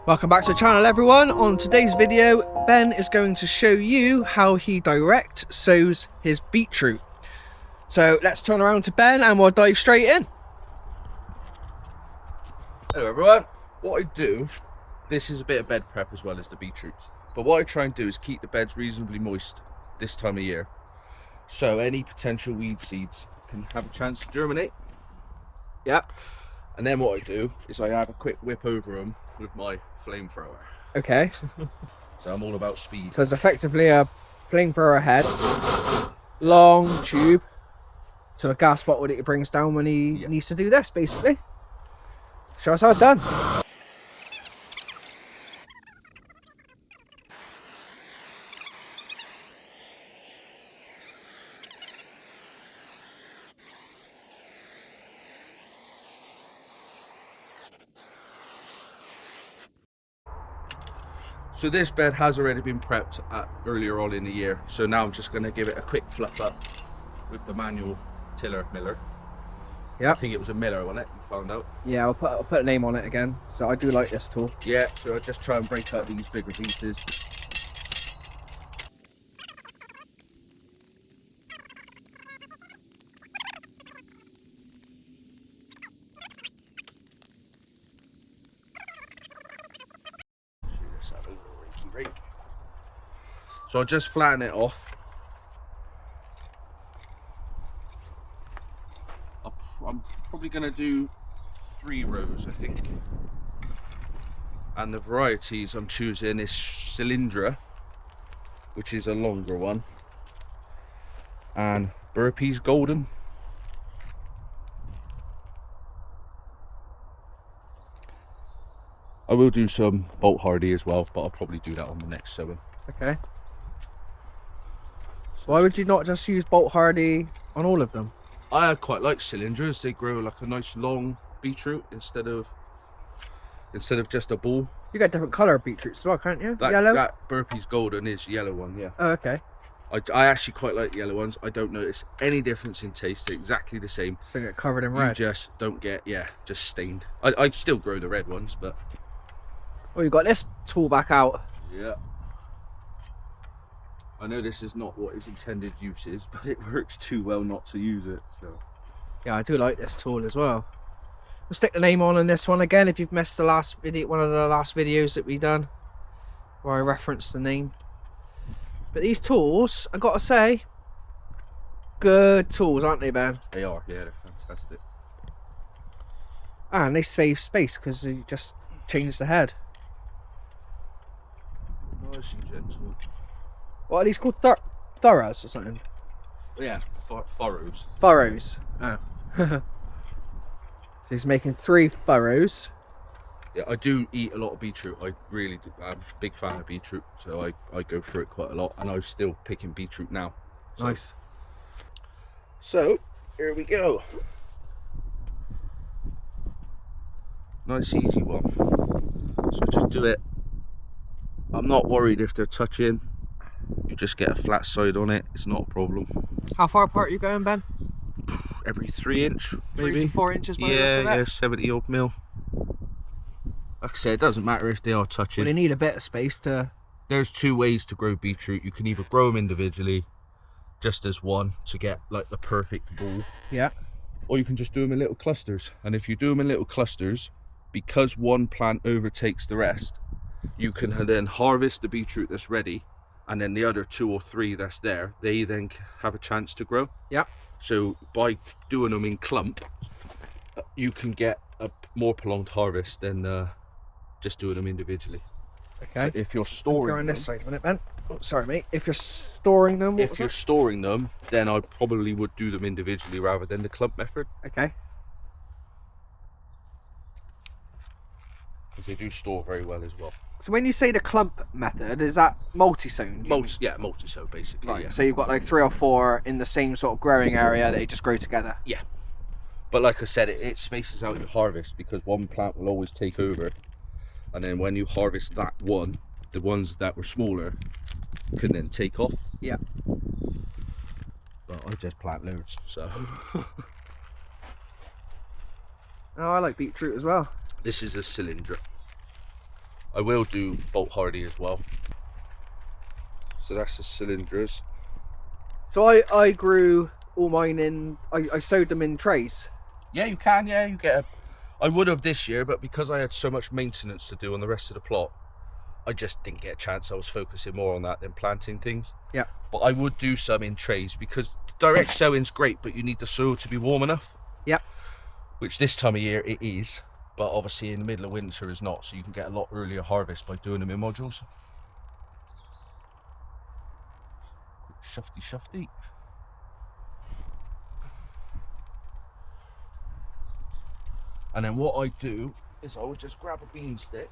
Welcome back to the channel, everyone. On today's video, Ben is going to show you how he direct sows his beetroot. So let's turn around to Ben and we'll dive straight in. Hello everyone. What I do, this is a bit of bed prep as well as the beetroots, but what I try and do is keep the beds reasonably moist this time of year, so any potential weed seeds can have a chance to germinate. Yep. And then what I do is I have a quick whip over them with my flamethrower. Okay. So I'm all about speed. So it's effectively a flamethrower head, long tube, to a gas bottle that he brings down when he needs to do this, basically. Show us how it's done. So this bed has already been prepped earlier on in the year, so now I'm just going to give it a quick fluff up with the manual tiller miller. Yeah, I think it was a miller, wasn't it? You found out. Yeah, I'll put a name on it again. So I do like this tool. Yeah, so I just try and break up these bigger pieces. Let's have a little rakey rake. So I'll just flatten it off. I'm probably going to do 3 rows, I think. And the varieties I'm choosing is Cylindra, which is a longer one, and Burpee's Golden. I will do some Bolt Hardy as well, but I'll probably do that on the next sowing. Okay. Why would you not just use Bolt Hardy on all of them? I quite like cylinders. They grow like a nice long beetroot instead of just a ball. You got different colour beetroots as well, can't you? Yellow? That Burpee's Golden is yellow one, yeah. Oh, okay. I actually quite like the yellow ones. I don't notice any difference in taste. They're exactly the same. So they get covered in red. You just don't get, just stained. I still grow the red ones, but... Oh, you got this tool back out. Yeah. I know this is not what its intended use is, but it works too well not to use it, so... Yeah, I do like this tool as well. We'll stick the name on this one again if you've missed the last video, one of the last videos that we done where I referenced the name. But these tools, I gotta say, good tools, aren't they, Ben? They are, yeah, they're fantastic. And they save space because you just change the head. Nice and gentle. What are these called? Thorough or something? Yeah, furrows. Furrows. Oh. So he's making 3 furrows. Yeah, I do eat a lot of beetroot. I really do. I'm a big fan of beetroot, so I go through it quite a lot, and I'm still picking beetroot now. So. Nice. So, here we go. Nice easy one. So just do it. I'm not worried if they're touching. You just get a flat side on it, it's not a problem. How far apart are you going, Ben? Every 3 inch, maybe. 3 to 4 inches. Yeah, 70 odd mil. Like I said, it doesn't matter if they are touching. Well, they need a bit of space to... There's 2 ways to grow beetroot. You can either grow them individually, just as one, to get like the perfect ball. Yeah. Or you can just do them in little clusters. And if you do them in little clusters, because one plant overtakes the rest, you can then harvest the beetroot that's ready, and then the other 2 or 3 that's there, they then have a chance to grow. Yeah. So by doing them in clump, you can get a more prolonged harvest than just doing them individually. Okay. But if you're storing Go on them, this side a minute, Ben. Oh, sorry, mate. If you're storing them, if you're storing them, then I probably would do them individually rather than the clump method. Okay. Because they do store very well as well. So when you say the clump method, is that multi-sown? Multi-sow basically. Right. Yeah. So you've got like 3 or 4 in the same sort of growing area that they just grow together. Yeah. But like I said, it spaces out your harvest because one plant will always take over. And then when you harvest that one, the ones that were smaller can then take off. Yeah. But I just plant loads, so. Oh, I like beetroot as well. This is a cylinder. I will do bolt hardy as well. So that's the cylinders. So I grew all mine in, I sowed them in trays. Yeah, you can, yeah, you get a... I would have this year, but because I had so much maintenance to do on the rest of the plot, I just didn't get a chance. I was focusing more on that than planting things. Yeah. But I would do some in trays because direct sowing's great, but you need the soil to be warm enough. Yep. Which this time of year it is, but obviously in the middle of winter is not, so you can get a lot earlier harvest by doing them in modules. Quick shufty. And then what I do is I would just grab a bean stick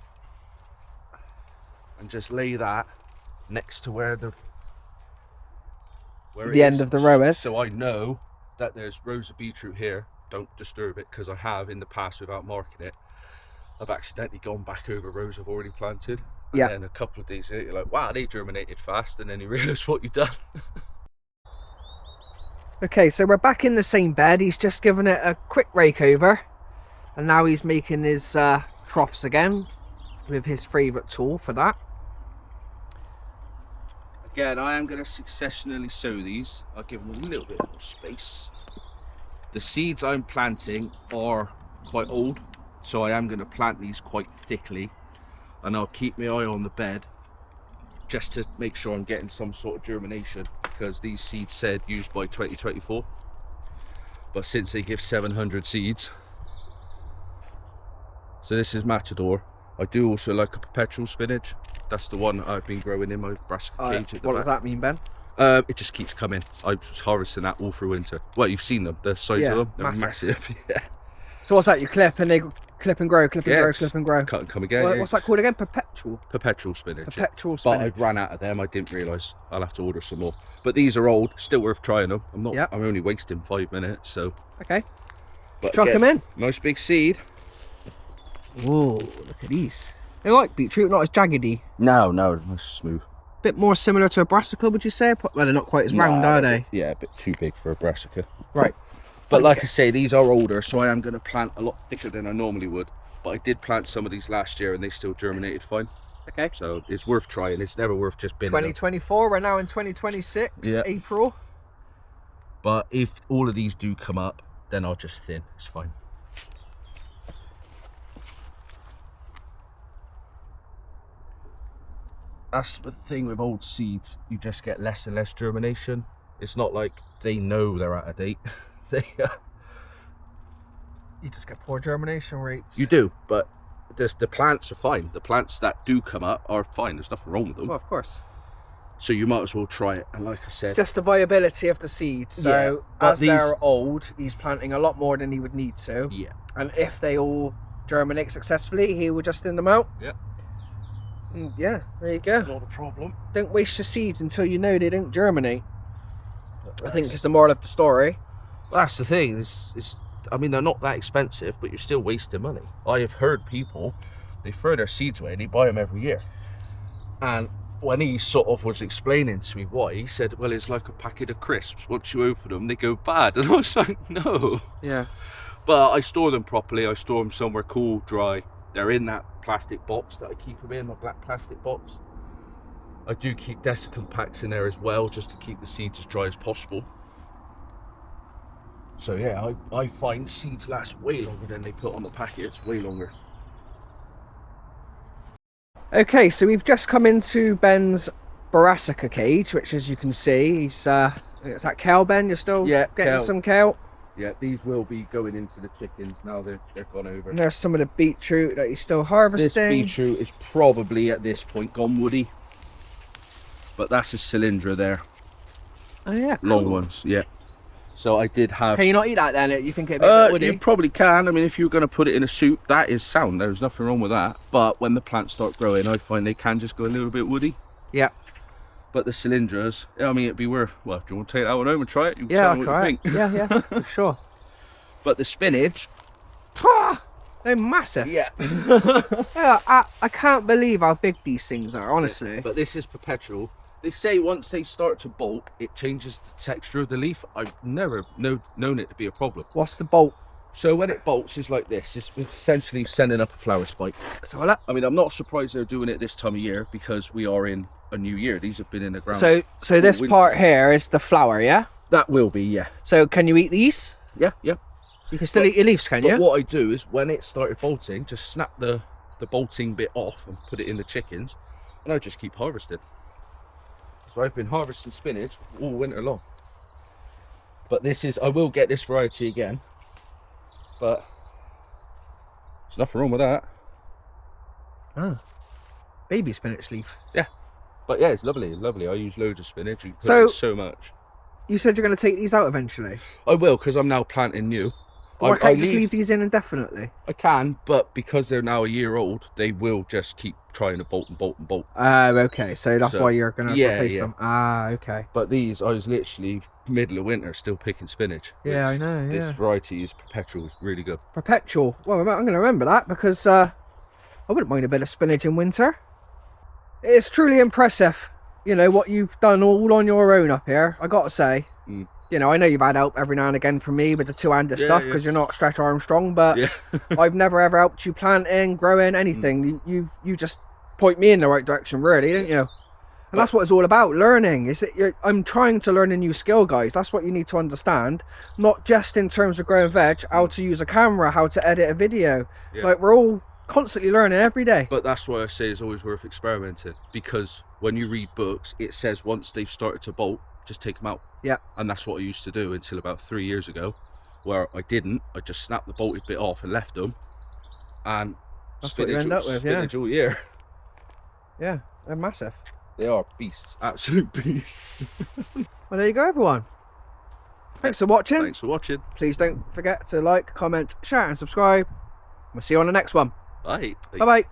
and just lay that next to where the end of the row is. So I know that there's rows of beetroot here. Don't disturb it, because I have in the past, without marking it, I've accidentally gone back over rows I've already planted. And yeah. then a couple of days later, you're like, wow, they germinated fast, and then you realise what you've done. Okay, so we're back in the same bed. He's just given it a quick rake over, and now he's making his troughs again with his favourite tool for that. Again, I am going to successionally sow these. I'll give them a little bit more space. The seeds I'm planting are quite old, so I am going to plant these quite thickly, and I'll keep my eye on the bed just to make sure I'm getting some sort of germination, because these seeds said used by 2024, but since they give 700 seeds. So this is Matador. I do also like a perpetual spinach. That's the one that I've been growing in my Brassica cage. What does that mean, Ben? It just keeps coming. I was harvesting that all through winter. Well, you've seen them, the size of them. They're massive. Yeah. So what's that? You clip and they clip and grow, clip and grow, clip and grow. Cut and come again. What's that called again? Perpetual spinach. Perpetual spinach. But I've ran out of them. I didn't realise. I'll have to order some more. But these are old, still worth trying them. I'm not. I'm only wasting 5 minutes, so. Okay. But chuck them in. Nice big seed. Whoa! Look at these. They like beetroot, not as jaggedy. No, nice smooth. Bit more similar to a brassica, would you say? Well, they're not quite as round, are they? Yeah, a bit too big for a brassica. Right. But like I say, these are older, so I am going to plant a lot thicker than I normally would. But I did plant some of these last year, and they still germinated fine. Okay. So it's worth trying. It's never worth just binning 2024. We're now in 2026. Yeah. April. But if all of these do come up, then I'll just thin. It's fine. That's the thing with old seeds, you just get less and less germination. It's not like they know they're out of date. You just get poor germination rates. You do, but the plants are fine. The plants that do come up are fine. There's nothing wrong with them. Well, of course. So you might as well try it. And like I said, it's just the viability of the seeds. So as they're old, he's planting a lot more than he would need to. Yeah. And if they all germinate successfully, he will just thin them out. Yeah. Yeah, there you go. Not a problem. Don't waste your seeds until you know they don't germinate. I think is the moral of the story. Well, that's the thing. I mean, they're not that expensive, but you're still wasting money. I have heard people, they throw their seeds away and they buy them every year. And when he sort of was explaining to me why, he said, well, it's like a packet of crisps. Once you open them, they go bad. And I was like, no. Yeah. But I store them properly. I store them somewhere cool, dry. They're in that plastic box that I keep them in, my black plastic box. I do keep desiccant packs in there as well, just to keep the seeds as dry as possible. So yeah, I find seeds last way longer than they put on the packets, way longer. Okay, so we've just come into Ben's Brassica cage, which as you can see, he's is that kale, Ben? You're still getting some kale? Yeah, these will be going into the chickens now they're gone over. And there's some of the beetroot that he's still harvesting. This beetroot is probably at this point gone woody. But that's a cylindra there. Oh yeah. Long ones, yeah. So I did have... Can you not eat that then? You think it'd be a bit woody? You probably can. I mean, if you're going to put it in a soup, that is sound. There's nothing wrong with that. But when the plants start growing, I find they can just go a little bit woody. Yeah. But the cylindras, I mean, it'd be worth... Well, do you want to take that one home and try it? You can yeah, tell I'll me try what you it. think. Yeah, for sure. But the spinach... They're massive. Yeah. Yeah, I can't believe how big these things are, honestly. But this is perpetual. They say once they start to bolt, it changes the texture of the leaf. I've never known it to be a problem. What's the bolt? So when it bolts, it's like this. It's essentially sending up a flower spike. So look. I mean, I'm not surprised they're doing it this time of year because we are in a new year. These have been in the ground. So this part here is the flower, yeah? That will be, yeah. So can you eat these? Yeah, yeah. You can still eat your leaves, can you? But what I do is when it started bolting, just snap the bolting bit off and put it in the chickens, and I just keep harvesting. So I've been harvesting spinach all winter long. But this is, I will get this variety again, but there's nothing wrong with that. Ah, baby spinach leaf. Yeah, but yeah, it's lovely, lovely. I use loads of spinach. You put in so much. You said you're going to take these out eventually. I will, because I'm now planting new. Or can't you just leave these in indefinitely? I can, but because they're now a year old, they will just keep trying to bolt and bolt and bolt. Oh, okay. So that's why you're going to replace them. Ah, okay. But these, I was literally middle of winter still picking spinach. Yeah, I know. This variety is perpetual. It's really good. Perpetual. Well, I'm going to remember that because I wouldn't mind a bit of spinach in winter. It's truly impressive, you know, what you've done all on your own up here. I got to say. Mm. You know, I know you've had help every now and again from me with the two-handed stuff because you're not Stretch Armstrong, but I've never ever helped you planting, growing, anything. You just point me in the right direction, really, don't you? And that's what it's all about, learning. I'm trying to learn a new skill, guys. That's what you need to understand. Not just in terms of growing veg, how to use a camera, how to edit a video. Yeah. Like, we're all constantly learning every day. But that's why I say it's always worth experimenting, because when you read books, it says once they've started to bolt, just take them out. Yeah. And that's what I used to do until about 3 years ago, where I didn't. I just snapped the bolted bit off and left them, and that's what you end up with, spinach all year. Yeah, they're massive. They are beasts, absolute beasts. Well, there you go, everyone. Thanks for watching. Thanks for watching. Please don't forget to like, comment, share and subscribe. We'll see you on the next one. Bye. Bye-bye.